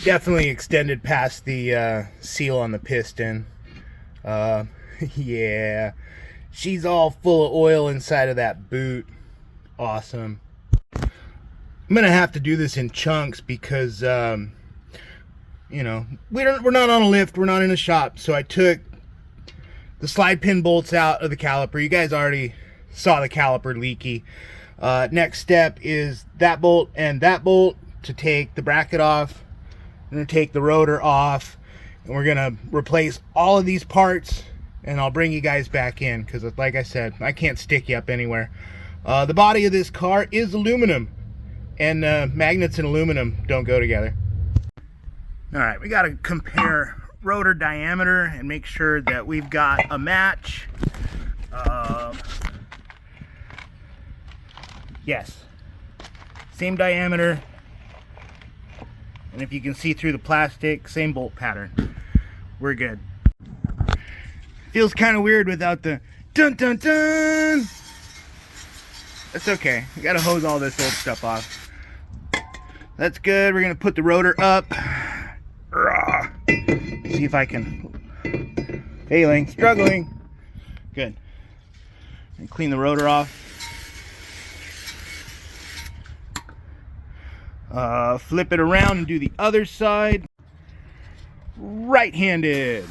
Definitely extended past the seal on the piston. Yeah, she's all full of oil inside of that boot. Awesome. I'm gonna have to do this in chunks because you know, we're not on a lift, we're not in a shop. So I took the slide pin bolts out of the caliper. You guys already saw the caliper leaky. Next step is that bolt and that bolt to take the bracket off. I'm gonna take the rotor off, and we're gonna replace all of these parts, and I'll bring you guys back in because, like I said, I can't stick you up anywhere. The body of this car is aluminum, and magnets and aluminum don't go together. All right, we got to compare rotor diameter and make sure that we've got a match. Yes, same diameter. And if you can see through the plastic, same bolt pattern. We're good. Feels kind of weird without the dun dun dun. That's okay. We gotta hose all this old stuff off. That's good. We're gonna put the rotor up. See if I can. Failing, struggling. Good. And clean the rotor off. Flip it around and do the other side. Right-handed.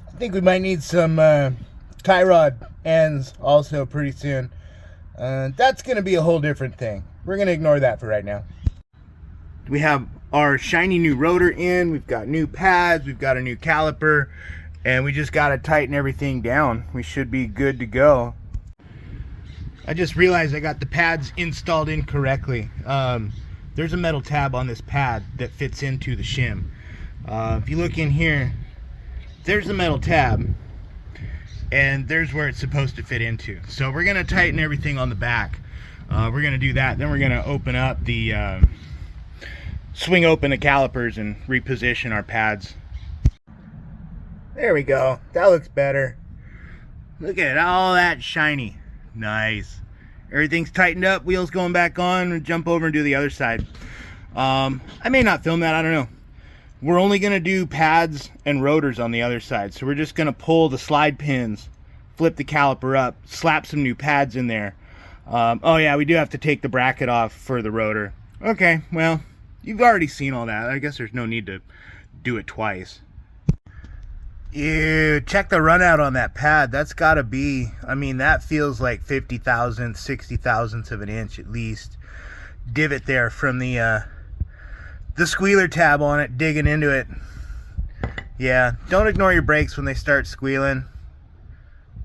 I think we might need some tie rod ends also pretty soon. That's going to be a whole different thing. We're going to ignore that for right now. We have our shiny new rotor in. We've got new pads. We've got a new caliper. And we just got to tighten everything down. We should be good to go. I just realized I got the pads installed incorrectly. There's a metal tab on this pad that fits into the shim. If you look in here, there's the metal tab. And there's where it's supposed to fit into. So we're going to tighten everything on the back. We're going to do that. Then we're going to open up the... swing open the calipers and reposition our pads. There we go. That looks better. Look at all that shiny. Nice. Everything's tightened up. Wheels going back on. We'll jump over and do the other side. I may not film that. I don't know. We're only going to do pads and rotors on the other side. So we're just going to pull the slide pins, flip the caliper up, slap some new pads in there. Oh yeah, we do have to take the bracket off for the rotor. Okay, well, you've already seen all that. I guess there's no need to do it twice. Ew, check the run out on that pad. That's gotta be, I mean, that feels like 50 thousandths, 60 thousandths of an inch at least. Divot there from the squealer tab on it, digging into it. Yeah, don't ignore your brakes when they start squealing.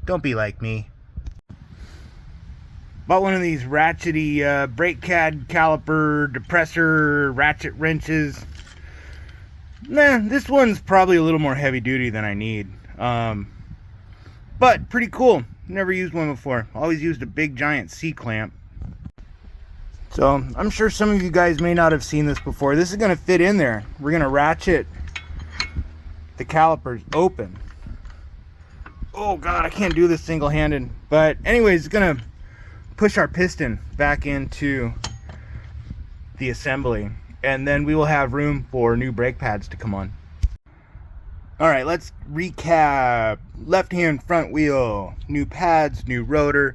Don't be like me. Bought one of these ratchety brake pad caliper depressor ratchet wrenches. Nah, this one's probably a little more heavy duty than I need. But pretty cool. Never used one before. Always used a big giant C-clamp. So I'm sure some of you guys may not have seen this before. This is going to fit in there. We're going to ratchet the calipers open. Oh God, I can't do this single-handed. But anyways, it's going to push our piston back into the assembly. And then we will have room for new brake pads to come on. All right, let's recap. Left-hand front wheel, new pads, new rotor.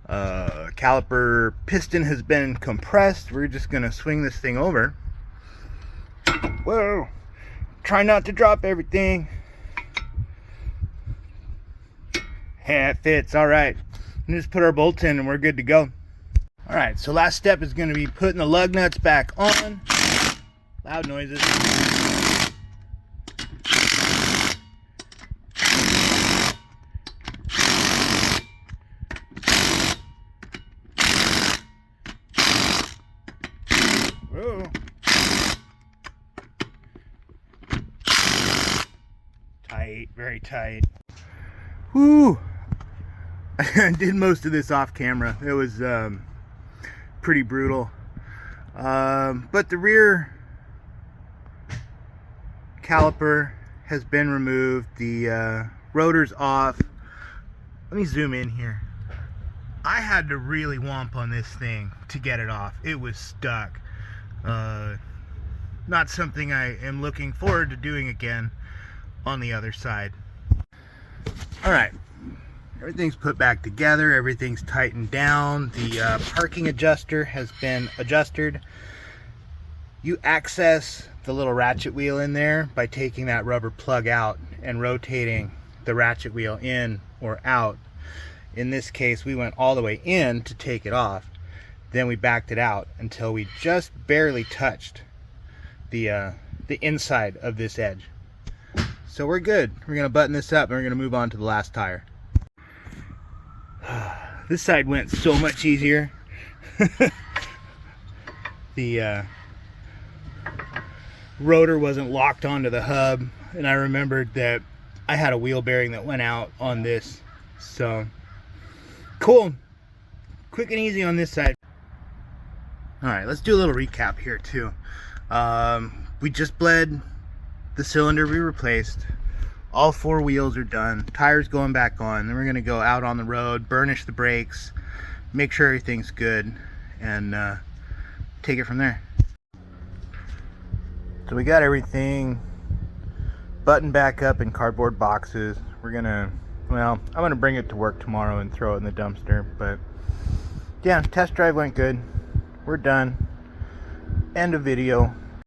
Caliper piston has been compressed. We're just gonna swing this thing over. Whoa, try not to drop everything. Yeah, it fits. All right, just put our bolts in and we're good to go. All right, so last step is going to be putting the lug nuts back on. Loud noises. Whoa. Tight, very tight. Whoo! I did most of this off camera. It was pretty brutal. But the rear caliper has been removed. The rotor's off. Let me zoom in here. I had to really whomp on this thing to get it off. It was stuck. Not something I am looking forward to doing again on the other side. Alright, everything's put back together, everything's tightened down. The parking adjuster has been adjusted. You access the little ratchet wheel in there by taking that rubber plug out and rotating the ratchet wheel in or out. In this case, we went all the way in to take it off. Then we backed it out until we just barely touched the inside of this edge. So we're good. We're gonna button this up and we're gonna move on to the last tire. This side went so much easier. The rotor wasn't locked onto the hub, and I remembered that I had a wheel bearing that went out on this. So cool, quick and easy on this side. All right, let's do a little recap here too. We just bled the cylinder we replaced. All 4 wheels are done, tires going back on. Then we're gonna go out on the road, burnish the brakes, make sure everything's good, and take it from there. So we got everything buttoned back up in cardboard boxes. We're gonna, well, I'm gonna bring it to work tomorrow and throw it in the dumpster. But yeah, test drive went good. We're done. End of video.